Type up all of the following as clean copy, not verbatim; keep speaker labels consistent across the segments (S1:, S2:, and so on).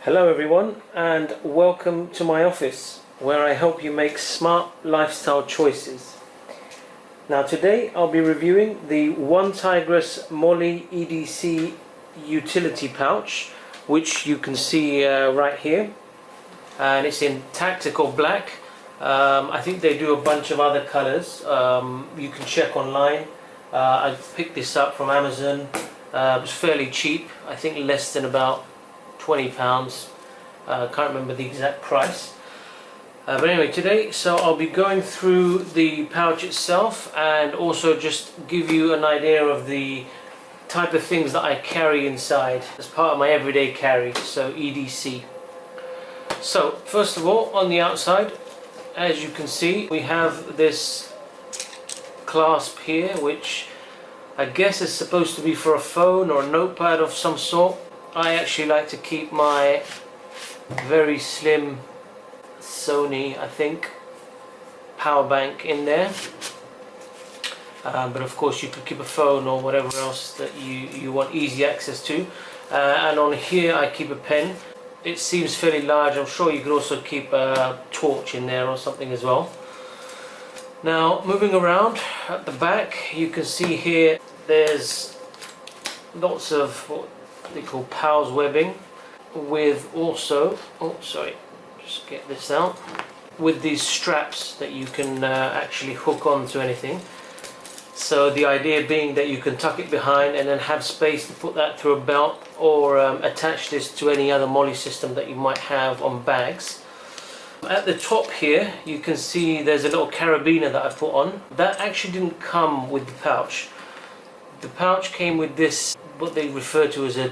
S1: Hello everyone, and welcome to my office where I help you make smart lifestyle choices. Now today I'll be reviewing the OneTigris MOLLE EDC Utility Pouch, which you can see right here, and it's in tactical black. I think they do a bunch of other colors. You can check online. I picked this up from Amazon. It was fairly cheap, I think less than about £20. Can't remember the exact price. But anyway, today, so I'll be going through the pouch itself and also just give you an idea of the type of things that I carry inside as part of my everyday carry, so EDC. So first of all, on the outside, as you can see, we have this clasp here, which I guess is supposed to be for a phone or a notepad of some sort. I actually like to keep my very slim Sony, I think, power bank in there. But of course you could keep a phone or whatever else that you want easy access to. And on here I keep a pen. It seems fairly large. I'm sure you could also keep a torch in there or something as well. Now moving around at the back, you can see here there's lots of what they call PALS webbing, with also, just get this out, with these straps that you can actually hook onto anything. So the idea being that you can tuck it behind and then have space to put that through a belt, or attach this to any other MOLLE system that you might have on bags. At the top here you can see there's a little carabiner that I put on. That actually didn't come with the pouch. The pouch came with this, what they refer to as a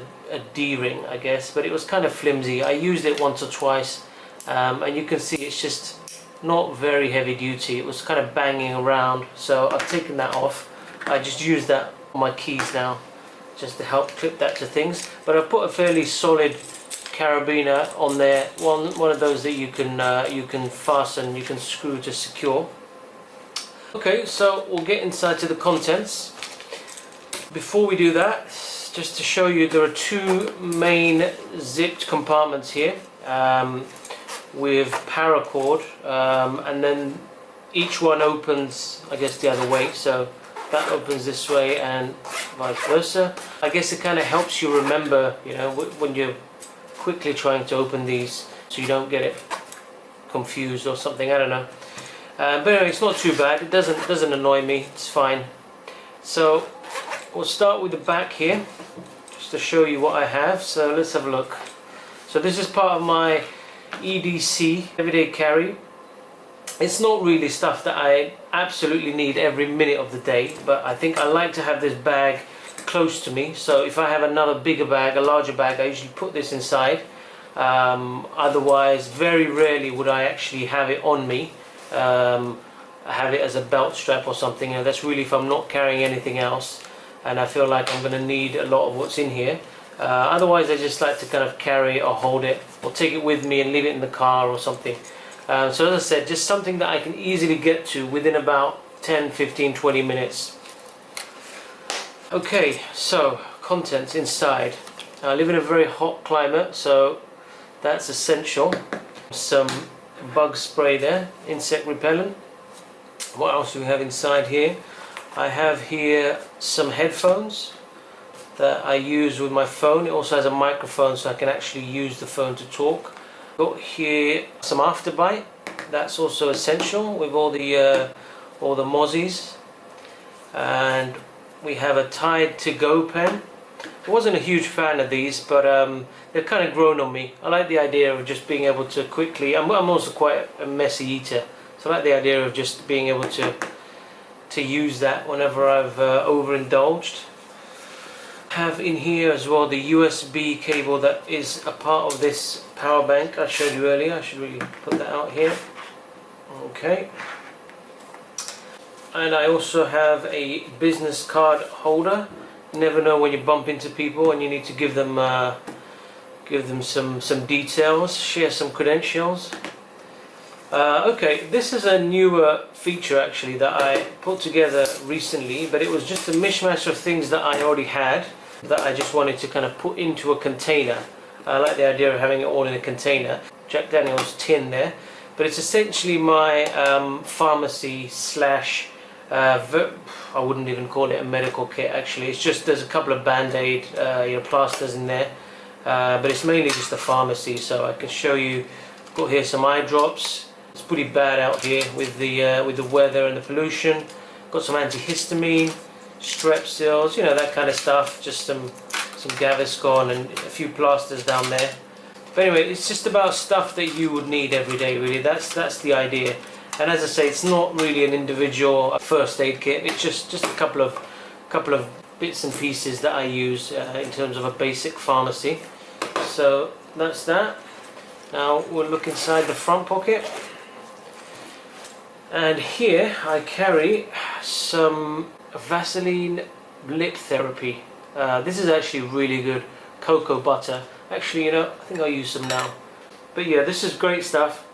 S1: D-ring, I guess, but it was kind of flimsy. I used it once or twice, and you can see it's just not very heavy duty. It was kind of banging around, so I've taken that off. I just use that on my keys now, just to help clip that to things. But I've put a fairly solid carabiner on there, one of those that you can fasten, you can screw to secure. Okay, so we'll get inside to the contents. Before we do that, just to show you, there are two main zipped compartments here with paracord, and then each one opens, I guess, the other way. So that opens this way and vice versa. I guess it kind of helps you remember, you know, when you're quickly trying to open these, so you don't get it confused or something. I don't know. But anyway, it's not too bad. It doesn't annoy me. It's fine. So we'll start with the back here, just to show you what I have. So let's have a look. So this is part of my EDC, everyday carry. It's not really stuff that I absolutely need every minute of the day, but I think I like to have this bag close to me. So if I have another bigger bag, a larger bag, I usually put this inside. Otherwise, very rarely would I actually have it on me. Have it as a belt strap or something. You know, that's really if I'm not carrying anything else and I feel like I'm going to need a lot of what's in here. Otherwise, I just like to kind of carry it or hold it or take it with me and leave it in the car or something. So as I said, just something that I can easily get to within about 10, 15, 20 minutes. Okay, so contents inside. I live in a very hot climate, so that's essential. Some bug spray there, insect repellent. What else do we have inside here? I have here some headphones that I use with my phone. It also has a microphone, so I can actually use the phone to talk. Got here some afterbite. That's also essential with all the mozzies. And we have a Tide to Go pen. I wasn't a huge fan of these, but they've kind of grown on me. I like the idea of just being able to quickly. I'm also quite a messy eater, so I like the idea of just being able to use that whenever I've overindulged. Have in here as well the USB cable that is a part of this power bank I showed you earlier. I should really put that out here. Okay. And I also have a business card holder. You never know when you bump into people and you need to give them some details, share some credentials. Okay, this is a newer feature actually that I put together recently, but it was just a mishmash of things that I already had that I just wanted to kind of put into a container. I like the idea of having it all in a container. Jack Daniel's tin there, but it's essentially my pharmacy slash I wouldn't even call it a medical kit actually. It's just there's a couple of band-aid plasters in there, but it's mainly just a pharmacy. So I can show you. Got here some eye drops. It's pretty bad out here with the weather and the pollution. Got some antihistamine, Strepsils, that kind of stuff. Just some Gaviscon and a few plasters down there. But anyway, it's just about stuff that you would need every day, really. That's the idea. And as I say, it's not really an individual first aid kit. It's just a couple of bits and pieces that I use in terms of a basic pharmacy. So that's that. Now we'll look inside the front pocket. And here I carry some Vaseline lip therapy. This is actually really good. Cocoa butter. Actually, I think I'll use some now. But yeah, this is great stuff.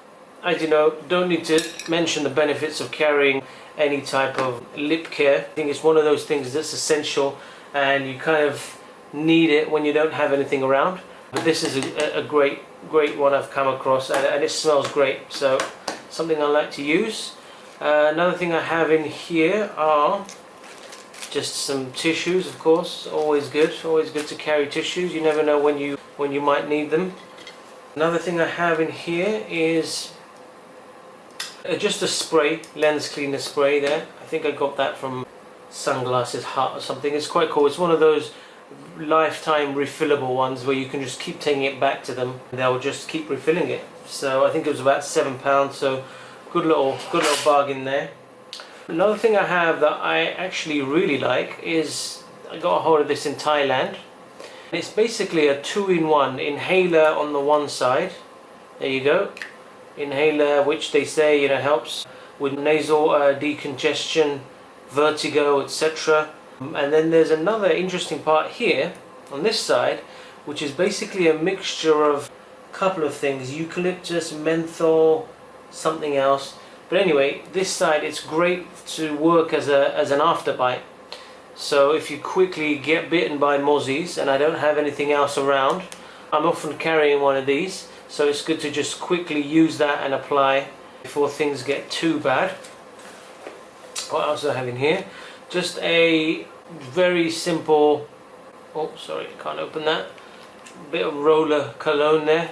S1: As you know, don't need to mention the benefits of carrying any type of lip care. I think it's one of those things that's essential, and you kind of need it when you don't have anything around. But this is a great one I've come across, and it smells great. So something I like to use. Another thing I have in here are just some tissues, of course. Always good to carry tissues. You never know when you might need them. Another thing I have in here is just a spray, lens cleaner spray there. I think I got that from Sunglasses Hut or something. It's quite cool. It's one of those lifetime refillable ones where you can just keep taking it back to them and they'll just keep refilling it. So I think it was about £7, so good little bargain there. Another thing I have that I actually really like is, I got a hold of this in Thailand. It's basically a 2-in-1 inhaler on the one side. There you go. Inhaler, which they say helps with nasal decongestion, vertigo, etc. And then there's another interesting part here on this side, which is basically a mixture of a couple of things: eucalyptus, menthol, something else. But anyway, this side, it's great to work as an afterbite. So if you quickly get bitten by mozzies and I don't have anything else around, I'm often carrying one of these. So it's good to just quickly use that and apply before things get too bad. What else do I have in here? Just a very simple, oh sorry, can't open that. Bit of roller cologne there.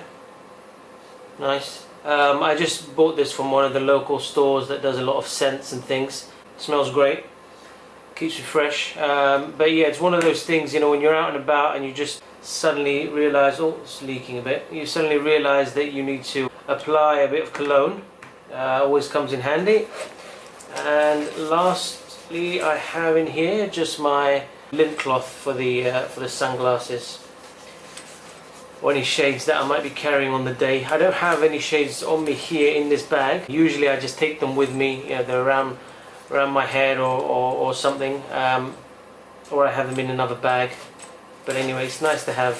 S1: Nice. I just bought this from one of the local stores that does a lot of scents and things. It smells great, keeps you fresh. But yeah, it's one of those things, when you're out and about and you just suddenly realize, oh, it's leaking a bit. You suddenly realize that you need to apply a bit of cologne. Always comes in handy. And lastly, I have in here just my lint cloth for the sunglasses, or any shades that I might be carrying on the day. I don't have any shades on me here in this bag. Usually I just take them with me. They're around my head or something, or I have them in another bag. But anyway, it's nice to have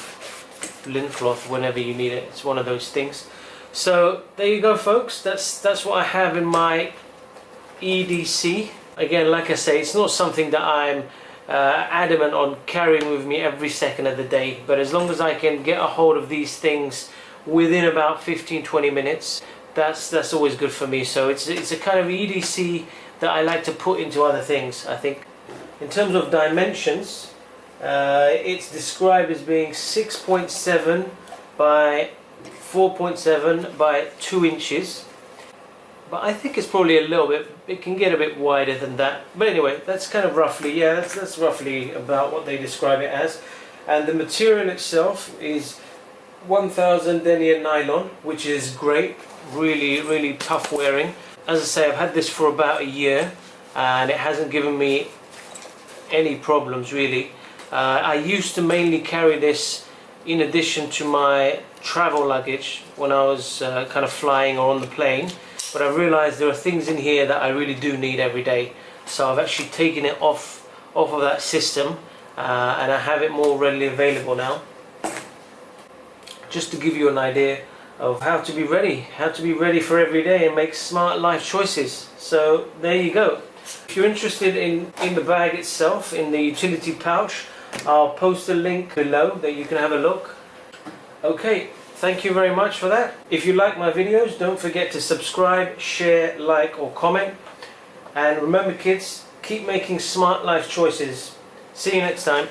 S1: lint cloth whenever you need it. It's one of those things. So there you go, folks. That's what I have in my EDC. Again, like I say, it's not something that I'm adamant on carrying with me every second of the day, but as long as I can get a hold of these things within about 15-20 minutes, that's always good for me. So it's a kind of EDC that I like to put into other things. I think in terms of dimensions, it's described as being 6.7 by 4.7 by 2 inches. But I think it's probably a little bit, it can get a bit wider than that. But anyway, that's kind of roughly, yeah, that's roughly about what they describe it as. And the material itself is 1000 denier nylon, which is great, really tough wearing. As I say, I've had this for about a year and it hasn't given me any problems really. I used to mainly carry this in addition to my travel luggage when I was kind of flying or on the plane. But I realized there are things in here that I really do need every day. So I've actually taken it off of that system and I have it more readily available now. Just to give you an idea of how to be ready for every day and make smart life choices. So there you go. If you're interested in the bag itself, in the utility pouch, I'll post a link below that you can have a look. Okay, thank you very much for that. If you like my videos, don't forget to subscribe, share, like or comment. And remember kids, keep making smart life choices. See you next time.